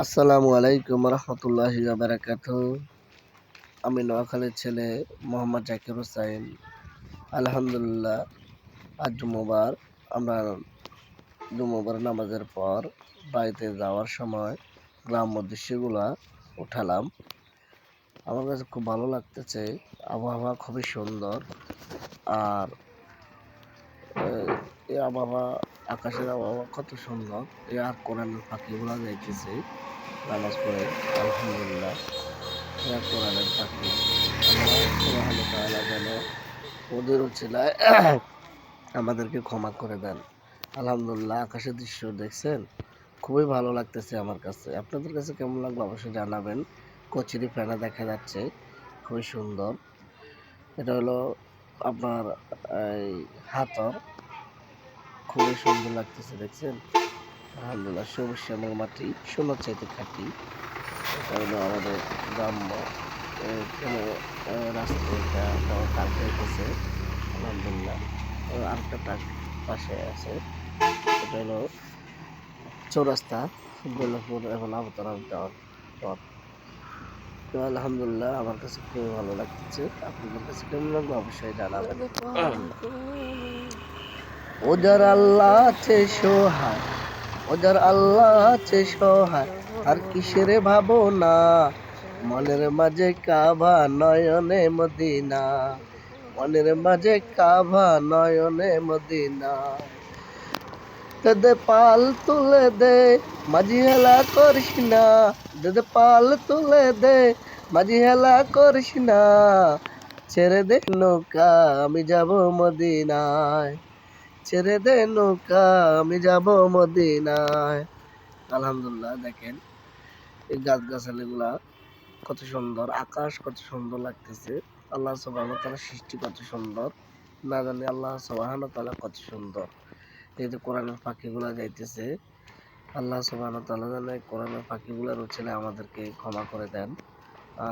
আসসালামু আলাইকুম রহমতুল্লাহি বারাকাতুহু। আমি নোয়াখালীর ছেলে মোহাম্মদ জাকির হোসাইন। আলহামদুলিল্লাহ, আজ জুম্মাবার। আমরা জুম্মাবার নামাজের পর বাড়িতে যাওয়ার সময় গ্রাম্য দৃশ্যগুলা উঠালাম। আমার কাছে খুব ভালো লাগতেছে, আবহাওয়া খুবই সুন্দর। আর এই আবহাওয়া, আকাশের আবহাওয়া কত সুন্দর। আর কোরআনের পাখিগুলা যাইতেছে নামাজ পড়ে। আলহামদুলিল্লাহ, কোরআনের পাখি আল্লাহ সুবহানাহু ওয়া তাআলা যেন ওদের উছিলায় আমাদেরকে ক্ষমা করে দেন। আলহামদুলিল্লাহ, আকাশের দৃশ্য দেখছেন, খুবই ভালো লাগতেছে আমার কাছে। আপনাদের কাছে কেমন লাগলো অবশ্যই জানাবেন। কচুরি ফেনা দেখা যাচ্ছে, খুবই সুন্দর। এটা হলো আপনার এই হাতর, খুবই সুন্দর লাগতেছে দেখছেন। আলহামদুলিল্লাহ, সবুজ শ্যামল মাটি, সোনার চাইতে খাঁটি। এটা হলো আমাদের গ্রাম্য রাস্তা টাক যাইতেছে। আলহামদুলিল্লাহ, আরেকটা টাক পাশে আছে। এটা হলো চৌরাস্তা, গোলাপুর এবং আবতরা যাওয়ার পথ। তো আলহামদুলিল্লাহ, আমার কাছে খুবই ভালো লাগতেছে। আপনাদের কাছে কেমন লাগলো অবশ্যই জানাবেন। ওদের আল্লাহ আছে সহায়, ওদের আল্লাহ আছে সহায়, আর কিসের ভাবনা, মনের মাঝে কাবা নয়নে মদিনা, মনের মাঝে কাবা নয়নে মদিনা। দে পাল তুলে দে, মাঝি হেলা করিস না, দে পাল তুলে দে, মাঝি হেলা করিস না, ছেড়ে দে নৌকা আমি যাব মদিনায়, ছেড়ে দে নৌকা আমি যাব মদিনায়। আলহামদুলিল্লাহ, দেখেন এই গাছগাছালিগুলা কত সুন্দর, আকাশ কত সুন্দর লাগতেছে। আল্লাহ সুবহানাহু ওয়া তাআলার সৃষ্টি কত সুন্দর, না জানি আল্লাহ সুবহানাহু ওয়া তাআলা কত সুন্দর। এই যে কোরআনের পাখিগুলা যাইতেছে, আল্লাহ সুবহানাহু ওয়া তাআলা যেন এই কোরআনের পাখিগুলার উছিলে আমাদেরকে ক্ষমা করে দেন।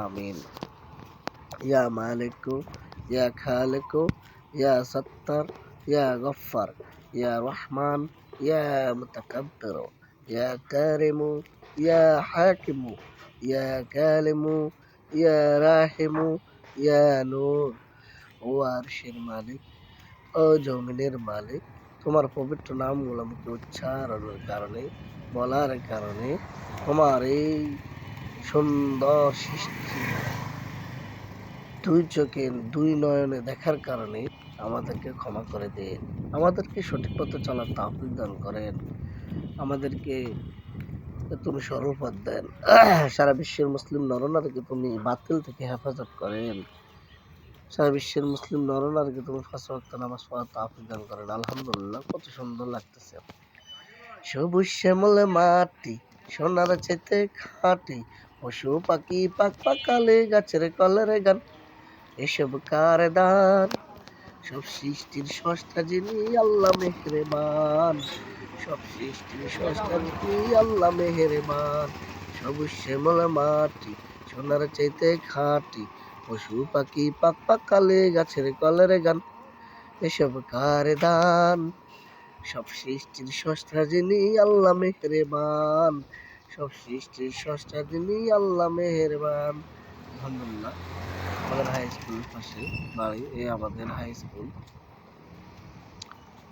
আমিন। ইয়া মালিকু, ইয়া খালিকু, ইয়া সত্তার, ইয়া গফফার, ইয়া রহমান, ইয়া মুতাকাব্বির, ইয়া কারিমু, ইয়া হাকিমু, ইয়া কালিমু, ইয়া রাহিমু, ইয়া নূর। ও আরশের মালিক, ও জমিনের মালিক, তোমার পবিত্র নামগুলো আমাকে উচ্চারণের কারণে, বলার কারণে, তোমার এই সুন্দর সৃষ্টি দুই চোখে দুই নয়নে দেখার কারণে আমাদেরকে ক্ষমা করে দেন, আমাদেরকে সঠিক পথে চলার তৌফিক দান করেন, আমাদেরকে তুমি সরল পথ দেন। সারা বিশ্বের মুসলিম নরনারীকে তুমি বাতিল থেকে হেফাজত করেন, সারা বিশ্বের মুসলিম নরনারীকে তুমি ৫ ওয়াক্ত নামাজ পড়ার তৌফিক দান করেন। আলহামদুলিল্লাহ, কত সুন্দর লাগতেছে। সবুজ শ্যামল মাটি, সোনার চাইতে খাঁটি, পশু পাখি পাক পাকালে গাছের কলরে গান, এসব কার দান, সব সৃষ্টির স্রষ্টা যিনি আল্লাহ মেহেরবান, সব সৃষ্টির স্রষ্টা যিনি আল্লাহ মেহেরবান। সবুজ শ্যামল মাটি, সোনার চাইতে খাঁটি, পশু পাখি পাক পাকালে গাছের কলরে গান, এসব কার দান, সব সৃষ্টির স্রষ্টা যিনি আল্লাহ মেহেরবান, সব সৃষ্টির স্রষ্টা যিনি আল্লাহ মেহেরবান। আলহামদুলিল্লাহ, আমাদের হাই স্কুলের পাশে বাড়ি, এই আমাদের হাই স্কুল।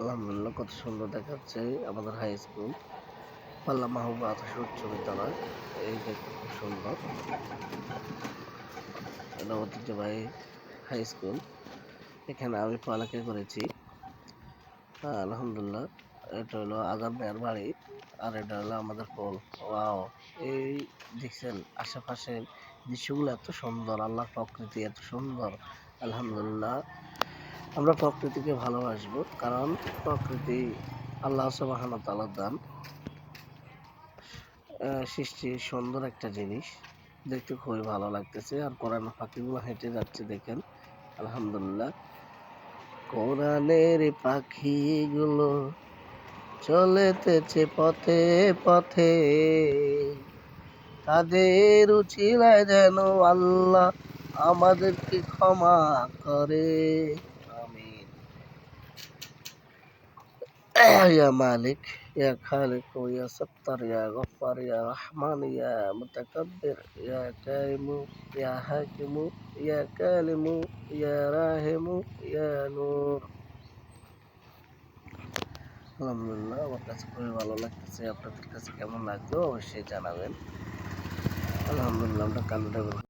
আলহামদুলিল্লাহ, কত সুন্দর দেখাচ্ছে আমাদের হাই স্কুল, পাল্লা মাহবুব আদর্শ উচ্চ বিদ্যালয়। এই দেখতে খুব সুন্দর, এটা ঐতিহ্যবাহী হাই স্কুল। এখানে আমি পড়ালেখা করেছি। আলহামদুলিল্লাহ, এটা হলো আজাদ ভাইয়ের বাড়ি, আর এটা হলো আমাদের পোল। ওয়াও, এই দেখছেন আশেপাশের দৃশ্যগুলো এত সুন্দর, আল্লাহর প্রকৃতি এত সুন্দর। আলহামদুলিল্লাহ, আমরা প্রকৃতিকে ভালোবাসবো, কারণ প্রকৃতি আল্লাহ সুবহানাহু ওয়া তাআলার দান। সৃষ্টি সুন্দর একটা জিনিস, দেখতে খুবই ভালো লাগতেছে। আর কোরআনের পাখিগুলো হেঁটে যাচ্ছে দেখেন। আলহামদুলিল্লাহ, কোরআনের পাখিগুলো চলেতেছে পথে পথে, তাদের উছিলায় যেন আল্লাহ আমাদেরকে ক্ষমা করে। আমিন। ইয়া মালিক, ইয়া খালিক, ইয়া সত্তার, ইয়া গফফার, ইয়া রহমান, ইয়া মুতাকাব্বির, ইয়া কারিমু, ইয়া হাকিমু, ইয়া কালিমু, ইয়া রাহিমু, ইয়া নূর। আলহামদুলিল্লাহ, আমার কাছে খুবই ভালো লাগতেছে। আপনাদের কাছে কেমন লাগলো অবশ্যই জানাবেন। আলহামদুলিল্লাহ, আমরা কান্নাটা